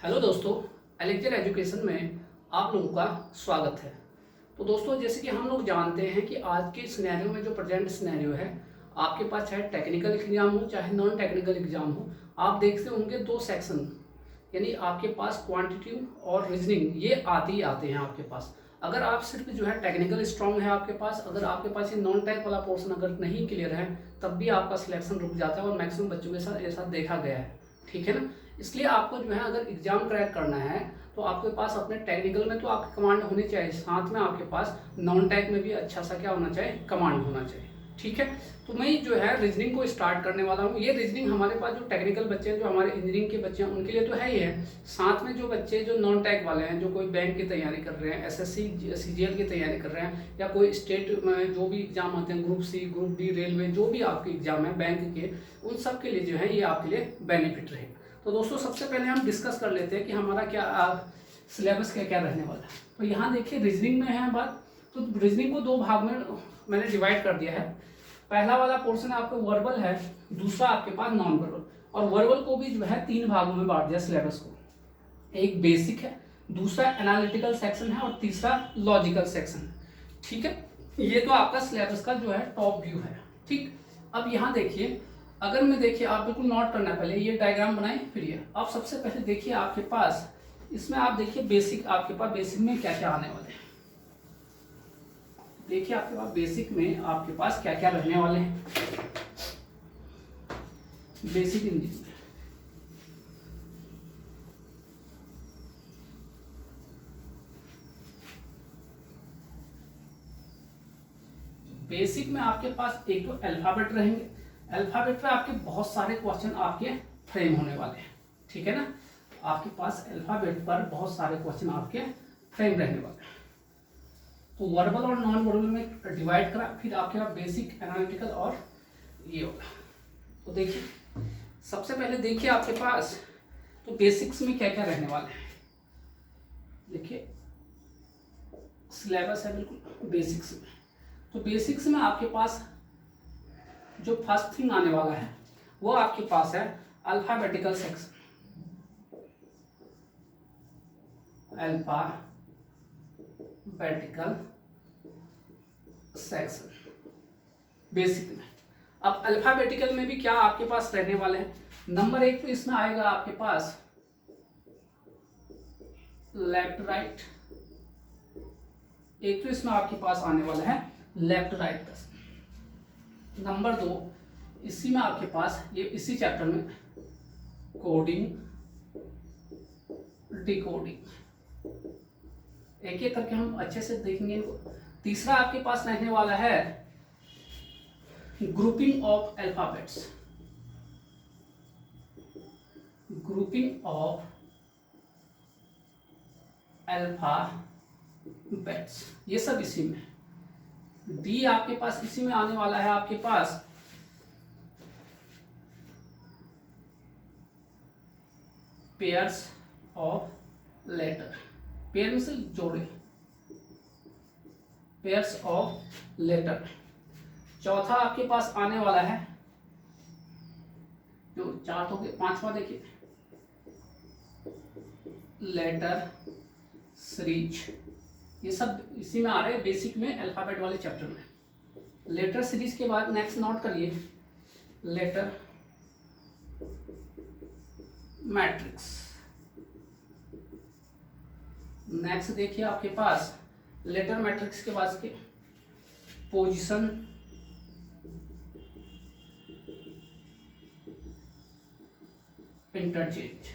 Hello दोस्तों, elixir education में आप लोगों का स्वागत है। तो दोस्तों, जैसे कि हम लोग जानते हैं कि आज के सिनेरियो में जो प्रेजेंट सिनेरियो है, आपके पास चाहे टेक्निकल एग्जाम हो चाहे नॉन टेक्निकल एग्जाम हो, आप देखते होंगे दो सेक्शन, यानी आपके पास क्वांटिटेटिव और रीजनिंग ये आते ही आते हैं आपके पास। अगर आप सिर्फ जो है टेक्निकल स्ट्रांग है आपके पास, अगर आपके पास ये नॉन टेक वाला पोर्शन अगर नहीं क्लियर है, तब भी आपका सिलेक्शन रुक जाता है और मैक्सिमम बच्चों के साथ ऐसा देखा गया है। ठीक है ना। इसलिए आपको जो है अगर एग्जाम क्रैक करना है तो आपके पास अपने टेक्निकल में तो आपकी कमांड होनी चाहिए, साथ में आपके पास नॉन टेक में भी अच्छा सा क्या होना चाहिए, कमांड होना चाहिए। ठीक है। तो मैं जो है रीजनिंग को स्टार्ट करने वाला हूँ। ये रीजनिंग हमारे पास जो टेक्निकल बच्चे हैं, जो हमारे इंजीनियरिंग के बच्चे हैं, उनके लिए तो है ही है। साथ में जो बच्चे जो नॉन टेक वाले हैं, जो कोई बैंक की तैयारी कर रहे हैं, एसएससी सीजीएल की तैयारी कर रहे हैं, या कोई स्टेट में जो भी एग्जाम आते हैं, group C, group D, railway, जो भी आपके एग्जाम है बैंक के, उन सब के लिए जो है ये आपके लिए बेनिफिट रहेगा। तो दोस्तों, सबसे पहले हम डिस्कस कर लेते हैं कि हमारा क्या सिलेबस क्या क्या रहने वाला है। तो यहाँ देखिए रीजनिंग में है बात। तो रीजनिंग को दो भाग में मैंने डिवाइड कर दिया है। पहला वाला पोर्शन आपका वर्बल है, दूसरा आपके पास नॉन वर्बल। और वर्बल को भी जो है तीन भागों में बांट दिया सिलेबस को। एक बेसिक है, दूसरा एनालिटिकल सेक्शन है और तीसरा लॉजिकल सेक्शन है। ठीक है। ये तो आपका सिलेबस का जो है टॉप व्यू है। ठीक। अब यहाँ देखिए, अगर मैं देखिए, आप बिल्कुल नोट करना, पहले ये डायग्राम बनाए फिर ये। अब सबसे पहले देखिए आपके पास, इसमें आप देखिए बेसिक, आपके पास बेसिक में क्या क्या आने वाले हैं। देखिए आपके पास बेसिक में आपके पास क्या क्या रहने वाले हैं। बेसिक इंजीनियरिंग, बेसिक में आपके पास एक तो अल्फाबेट रहेंगे। अल्फाबेट में आपके बहुत सारे क्वेश्चन आपके फ्रेम होने वाले हैं। ठीक है ना। आपके पास अल्फाबेट पर बहुत सारे क्वेश्चन आपके फ्रेम रहने वाले हैं। तो वर्बल और नॉन वर्बल में डिवाइड करा, फिर आपके पास बेसिक, एनालिटिकल और ये होगा। तो देखिए, सबसे पहले देखिए आपके पास तो बेसिक्स में क्या क्या रहने वाले हैं। देखिए सिलेबस है बिल्कुल बेसिक्स में। तो बेसिक्स में आपके पास जो फर्स्ट थिंग आने वाला है वो आपके पास है alphabetical section. Alphabetical section basic में। अब अल्फाबेटिकल में भी क्या आपके पास रहने वाले हैं। नंबर एक तो इसमें आएगा आपके पास लेफ्ट राइट। एक तो इसमें आपके पास आने वाला है लेफ्ट राइट का। नंबर दो, इसी में आपके पास ये इसी चैप्टर में कोडिंग, डिकोडिंग, एक एक करके हम अच्छे से देखेंगे इनको। तीसरा आपके पास रहने वाला है grouping of alphabets. Grouping of alphabets, ये सब इसी में। डी आपके पास इसी में आने वाला है आपके पास पेयर्स ऑफ लेटर। पेयर में से जोड़े, पेयर्स ऑफ लेटर। चौथा आपके पास आने वाला है, जो चार हो गए, पांचवा देखिए लेटर सीरीज। ये सब इसी में आ रहे हैं बेसिक में, अल्फाबेट वाले चैप्टर में। लेटर सीरीज के बाद नेक्स्ट नोट करिए लेटर मैट्रिक्स। नेक्स्ट देखिए आपके पास लेटर मैट्रिक्स के बाद के पोजीशन, इंटरचेंज।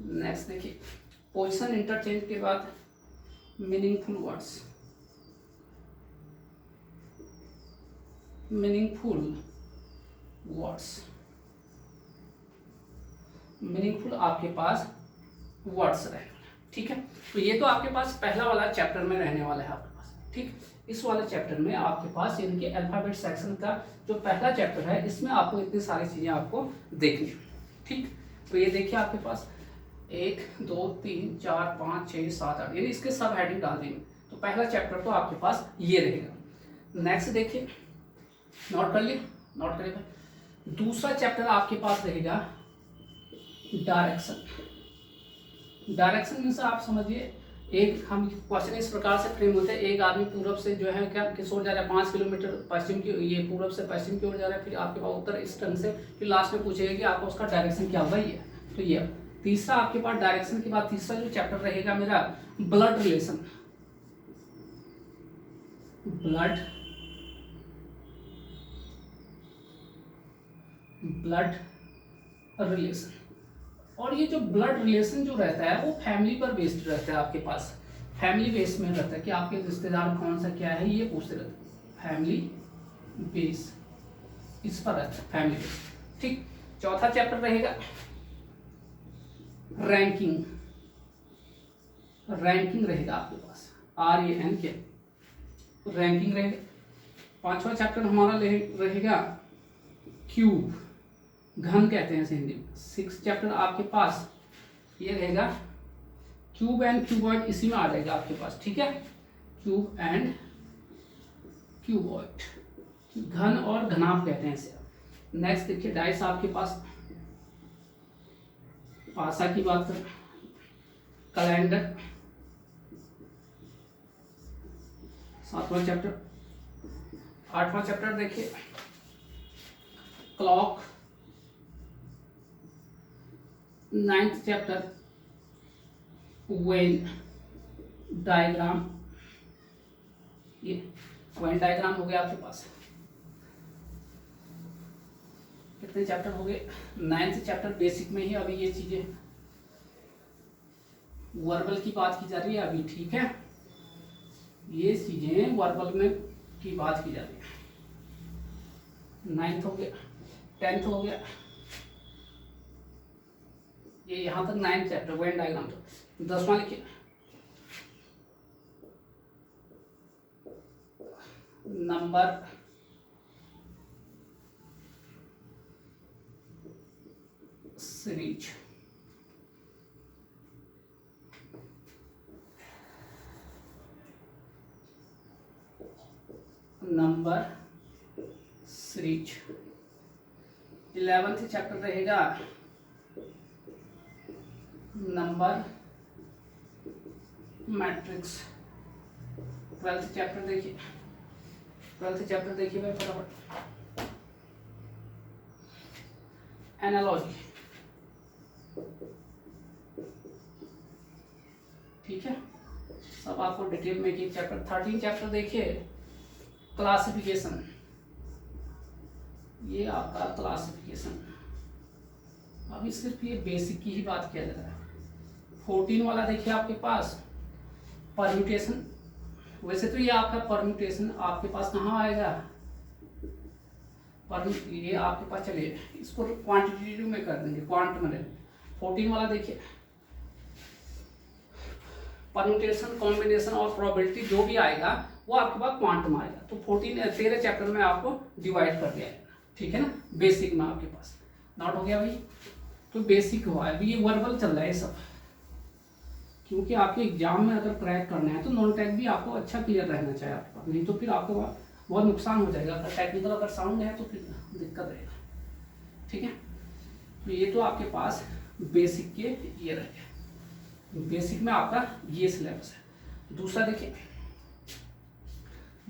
नेक्स्ट देखिए पोजीशन, इंटरचेंज के बाद meaningful words. Meaningful words, meaningful आपके पास वर्ड्स रहेंगे। ठीक है। तो ये तो आपके पास पहला वाला चैप्टर में रहने वाला है आपके पास। ठीक। इस वाले चैप्टर में आपके पास इनके अल्फाबेट सेक्शन का जो पहला चैप्टर है, इसमें आपको इतनी सारी चीजें आपको देखनी है। ठीक। तो ये देखिए आपके पास 1 2 3 4 5 6 7 8, यानी इसके सब हेडिंग डाल देंगे। तो पहला चैप्टर तो आपके पास ये रहेगा। नेक्स्ट देखिए, नोट कर लिए, नोट करिएगा। दूसरा चैप्टर आपके पास रहेगा डायरेक्शन। डायरेक्शन मीन्स आप समझिए, एक हम क्वेश्चन इस प्रकार से फ्रेम होते हैं, एक आदमी पूरब से जो है क्या किस ओर जा रहा है, 5 किलोमीटर पश्चिम की, ये पूरब से पश्चिम की ओर जा रहा है, फिर आपके पास उत्तर इस ढंग से, फिर लास्ट में पूछेगा कि आपका उसका डायरेक्शन क्या होगा ये। तो ये तीसरा आपके पास डायरेक्शन के बाद तीसरा जो चैप्टर रहेगा मेरा ब्लड रिलेशन। Blood relation. और ये जो ब्लड रिलेशन जो रहता है वो फैमिली पर बेस्ड रहता है, आपके पास फैमिली बेस में रहता है कि आपके रिश्तेदार कौन सा क्या है ये पूछते रहते हैं, फैमिली बेस इस पर रहता है, फैमिली बेस। ठीक। चौथा चैप्टर रहेगा रैंकिंग। रैंकिंग रहेगा आपके पास, RAN के रैंकिंग रहेगा। पांचवा चैप्टर हमारा रहेगा क्यूब, घन कहते हैं इसे हिंदी में। 6th चैप्टर आपके पास ये रहेगा क्यूब एंड क्यूबॉइड, इसी में आ जाएगा आपके पास। ठीक है, क्यूब एंड क्यूबॉइड, घन और घनाभ कहते हैं इसे। नेक्स्ट देखिए डाइस आपके पास, पासा की बात करें, कैलेंडर 7वां चैप्टर। 8वां चैप्टर देखिए clock. 9th chapter Venn diagram, ये वेन डायग्राम हो गया आपके पास। कितने चैप्टर हो गए? 9th चैप्टर बेसिक में ही अभी ये चीजें, वर्बल की बात की जा रही है अभी। ठीक है, ये चीजें वर्बल में की बात की जा रही है। 9th हो गया, 10th हो गया, ये यहां तक 9th चैप्टर वेन डायग्राम। तो 10वां लिखिए number series. Number series. 11th chapter रहेगा नंबर मैट्रिक्स। 12th चैप्टर देखिए, 12th चैप्टर देखिए भाई फटाफट, एनालॉजी। ठीक है, सब आपको डिटेल में एक चैप्टर। 13 चैप्टर देखिए क्लासिफिकेशन, ये आपका क्लासिफिकेशन, अभी सिर्फ ये बेसिक की ही बात किया जा रहा है। 14 वाला देखिए आपके पास परम्यूटेशन। वैसे तो ये आपका परम्यूटेशन आपके पास कहाँ आएगा, ये आपके पास, चलिए इसको क्वांटिटेटिव में कर देंगे, क्वांट में। 14 वाला देखिए परम्यूटेशन, कॉम्बिनेशन और प्रोबेबिलिटी जो भी आएगा वो आपके पास क्वांट में आएगा। तो 13 चैप्टर में आपको डिवाइड कर दिया है। ठीक है ना, बेसिक में आपके पास नॉट हो गया भाई। तो बेसिक हुआ है, अभी ये वर्बल चल रहा है सब, क्योंकि आपके एग्जाम में अगर क्रैक करना है तो नॉन टेक भी आपको अच्छा क्लियर रहना चाहिए आपके पास, नहीं तो फिर आपको बहुत नुकसान हो जाएगा। अगर टेक्निकल अगर साउंड है तो फिर दिक्कत रहेगा। ठीक है, तो ये तो आपके पास बेसिक के ये रहे, बेसिक में आपका ये सिलेबस है। दूसरा देखिए,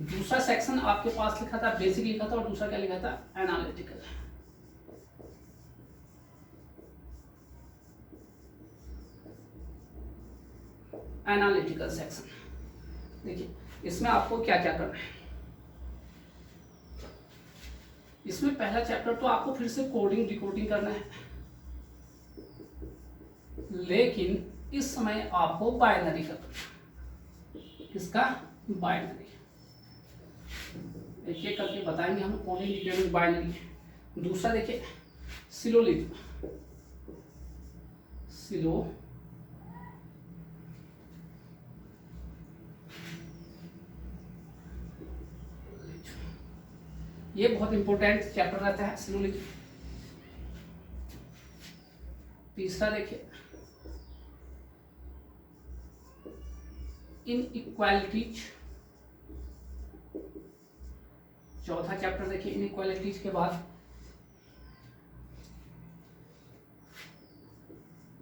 दूसरा सेक्शन आपके पास लिखा था बेसिक लिखा था, और दूसरा क्या लिखा था एनालिटिकल। एनालिटिकल सेक्शन देखिए, इसमें आपको क्या क्या करना है। इसमें पहला चैप्टर तो आपको फिर से कोडिंग डिकोडिंग करना है, लेकिन इस समय आपको बाइनरी करना है। किसका? बाइनरी। एक एक करके बताएंगे हम, कोडिंग डिकोडिंग बाइनरी। दूसरा देखिए सिलोजिज्म। सिलो ये बहुत इंपॉर्टेंट चैप्टर रहता है सिलोजिज्म। तीसरा देखिए इनइक्वालिटीज। चौथा चैप्टर देखिए इनइक्वालिटीज के बाद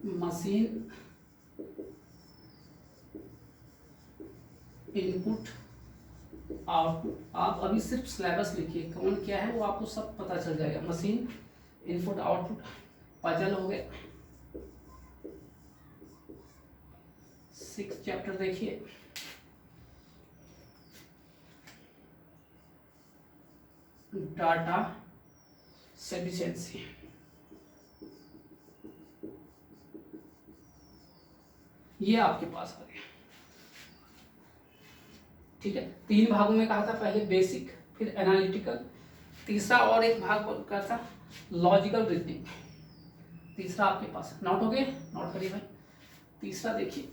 मशीन इनपुट आउटपुट। आप अभी सिर्फ सिलेबस लिखिए, कौन क्या है वो आपको सब पता चल जाएगा। मशीन इनपुट आउटपुट, पजल हो गया। 6 चैप्टर देखिए, डाटा सफिशिएंसी, ये आपके पास आ गया। ठीक है, 3 भागों में कहा था, पहले बेसिक, फिर एनालिटिकल, तीसरा और एक भाग का था लॉजिकल रीजनिंग। तीसरा आपके पास नोट हो गए, नोट करिए भाई। तीसरा देखिए,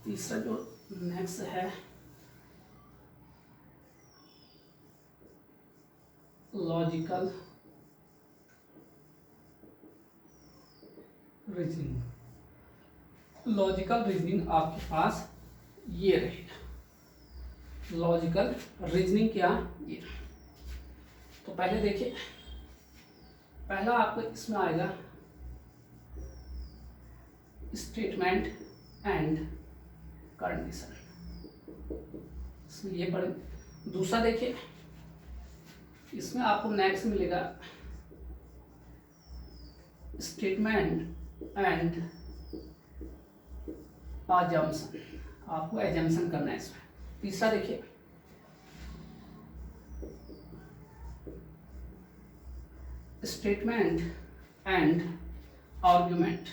तीसरा जो नेक्स्ट है लॉजिकल रीजनिंग। लॉजिकल रीजनिंग आपके पास ये रहेगा। लॉजिकल रीजनिंग क्या, ये। तो पहले देखिए, पहला आपको इसमें आएगा स्टेटमेंट एंड कंडीशन, इसमें ये पढ़े। दूसरा देखिए, इसमें आपको नेक्स्ट मिलेगा स्टेटमेंट एंड अजम्पशन, आपको एजम्पशन करना है इसमें। तीसरा देखिए, स्टेटमेंट एंड आर्गुमेंट,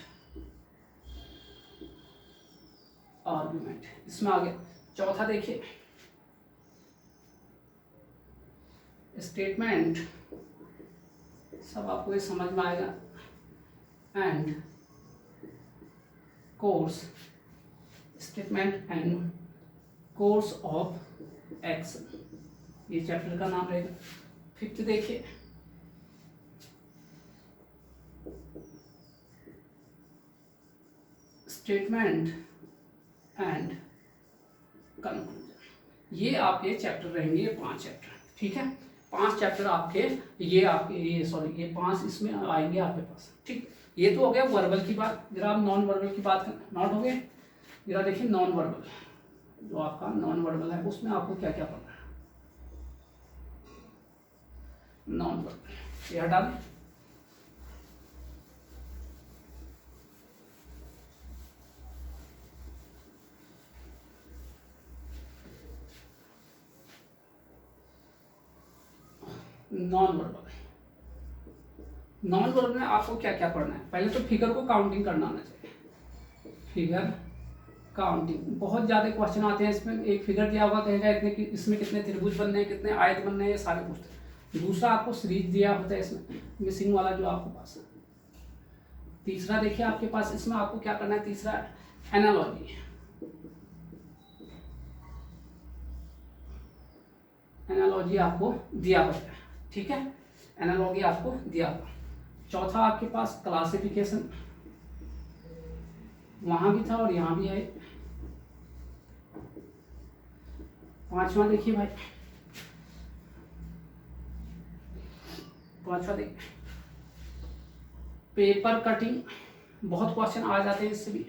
आर्गुमेंट इसमें आ गया। चौथा देखिए, स्टेटमेंट, सब आपको ये समझ में आएगा, and course, statement and course of action, ये चैप्टर का नाम रहेगा। फिफ्थ देखिए, स्टेटमेंट एंड कंक्लूजन। ये आपके चैप्टर रहेंगे, ये 5 चैप्टर। ठीक है, 5 चैप्टर आपके, ये आपके ये 5 इसमें आएंगे आपके पास। ठीक, ये तो हो गया वर्बल की बात। जरा आप नॉन वर्बल की बात कर, नॉट हो गए। जरा देखिए नॉन वर्बल, जो आपका नॉन वर्बल है उसमें आपको क्या क्या पढ़ना है। नॉन वर्बल ये हटा दें। नॉन वर्बल, नॉन वर्बल में आपको क्या क्या पढ़ना है। पहले तो फिगर को काउंटिंग करना आना चाहिए। फिगर काउंटिंग, बहुत ज़्यादा क्वेश्चन आते हैं इसमें। एक फिगर दिया होगा, कहेगा इतने इसमें कितने त्रिभुज बनने हैं, कितने आयत बनने हैं, ये सारे पूछते हैं। दूसरा आपको सीरीज दिया होता है इसमें, मिसिंग वाला जो आपके पास है। तीसरा देखिए आपके पास, इसमें आपको क्या करना है, तीसरा एनालॉजी। एनालॉजी आपको दिया होता है। ठीक है, एनालॉजी आपको दिया होगा। चौथा आपके पास क्लासिफिकेशन, वहां भी था और यहां भी है। पांचवा देखिए भाई, पांचवा देखिए पेपर कटिंग, बहुत क्वेश्चन आ जाते हैं इससे भी।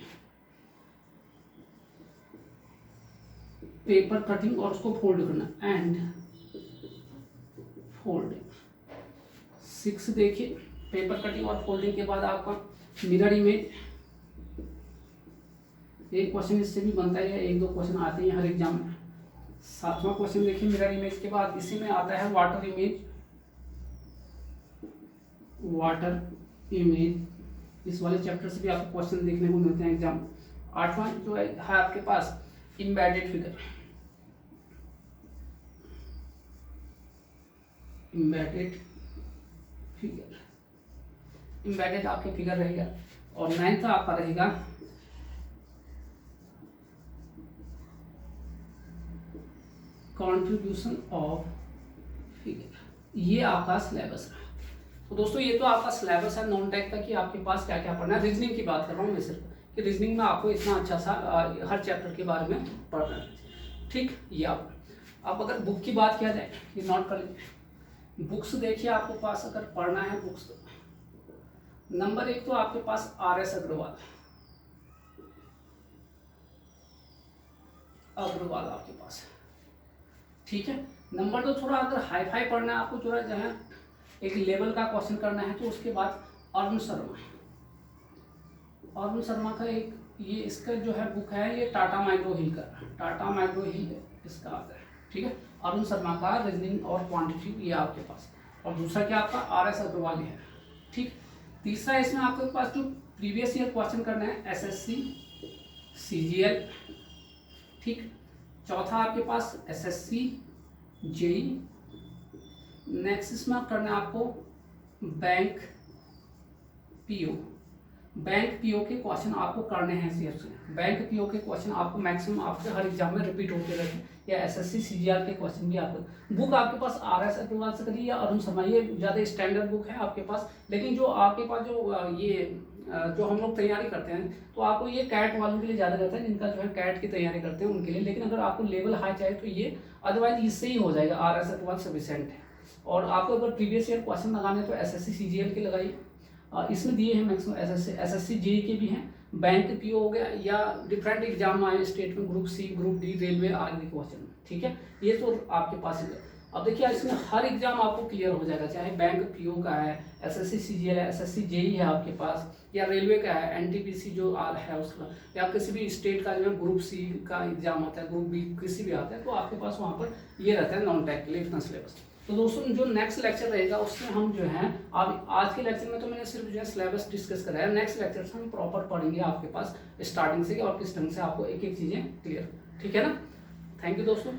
पेपर कटिंग और उसको फोल्ड करना, एंड फोल्डिंग। 6 देखिए, पेपर कटिंग और फोल्डिंग के बाद आपका मिरर इमेज। एक क्वेश्चन इससे भी बनता है, 1-2 क्वेश्चन आते हैं हर एग्जाम में। 7वां क्वेश्चन देखिए मिरर इमेज के बाद, इसी में आता है वाटर इमेज। वाटर इमेज, इस वाले चैप्टर से भी आपको क्वेश्चन देखने को मिलते हैं एग्जाम। 8वां जो है आपके पास embedded figure. Embedded figure, embedded आपके फिगर रहेगा। और 9th आपका रहेगा कंट्रीब्यूशन ऑफ फिगर। ये आपका सिलेबस है। तो दोस्तों ये तो आपका सिलेबस है नॉन टेक का, कि आपके पास क्या क्या पढ़ना है। रीजनिंग की बात कर रहा हूँ मैं सिर्फ, कि रीजनिंग में आपको इतना अच्छा सा हर चैप्टर के बारे में पढ़ना है। ठीक, ये आप अब अगर बुक की बात किया जाए, ये नोट कर लीजिए, बुक्स देखिए आपके पास अगर पढ़ना है बुक्स, नंबर 1 तो आपके पास RS अग्रवाल आपके पास है, ठीक है। नंबर 2 थोड़ा अगर हाई फाई पढ़ना है आपको, थोड़ा जो है एक लेवल का क्वेश्चन करना है, तो उसके बाद अरुण शर्मा का एक ये इसका जो है बुक है, ये टाटा माइक्रो हिल इसका आता है, ठीक है। अरुण शर्मा का रीजनिंग और क्वांटिटी ये आपके पास, और दूसरा क्या आपका RS अग्रवाल है, ठीक। तीसरा इसमें आपके पास जो प्रीवियस ईयर क्वेश्चन करना है SSC CGL, ठीक। चौथा आपके पास SSC JEE। नेक्स्ट इसमें करना है आपको बैंक पीओ के क्वेश्चन आपको करने हैं CF से। बैंक पीओ के क्वेश्चन आपको मैक्सिमम आपके हर एग्जाम में रिपीट होते रहते हैं, या SSC CGL के क्वेश्चन भी आपको। बुक आपके पास RS अग्रवाल से करिए या अरुण शर्मा, ये ज़्यादा स्टैंडर्ड बुक है आपके पास। लेकिन जो आपके पास जो हम लोग तैयारी करते हैं, तो आपको ये कैट वालों के लिए ज़्यादा रहता है, जिनका जो है कैट की तैयारी करते हैं उनके लिए। लेकिन अगर आपको लेवल हाई चाहिए तो ये, अदरवाइज इससे ही हो जाएगा, RS अग्रवाल सफिशिएंट है। और आपको अगर प्रीवियस ईयर क्वेश्चन लगाने तो SSC CGL के लगाइए, इसमें दिए हैं मैक्सिमम SSC JEE के भी हैं, बैंक पीओ हो गया, या डिफरेंट एग्जाम आए स्टेट में, group C group D railway आदि क्वेश्चन, ठीक है। ये तो आपके पास है। अब देखिए इसमें हर एग्जाम आपको क्लियर हो जाएगा, चाहे बैंक पीओ का है, SSC CGL है, SSC JEE है आपके पास, या रेलवे का है, NTPC जो है उसका, या किसी भी स्टेट का जो है ग्रुप C का एग्जाम आता है, ग्रुप B किसी भी आता है, तो आपके पास वहाँ पर ये रहता है नॉन टेक के लिए इतना सिलेबस। तो दोस्तों जो नेक्स्ट लेक्चर रहेगा उसमें हम जो है, अब आज के लेक्चर में तो मैंने सिर्फ जो है सिलेबस डिस्कस कराया, नेक्स्ट लेक्चर से हम प्रॉपर पढ़ेंगे आपके पास स्टार्टिंग से और किस ढंग से आपको एक एक चीज़ें क्लियर, ठीक है ना। थैंक यू दोस्तों।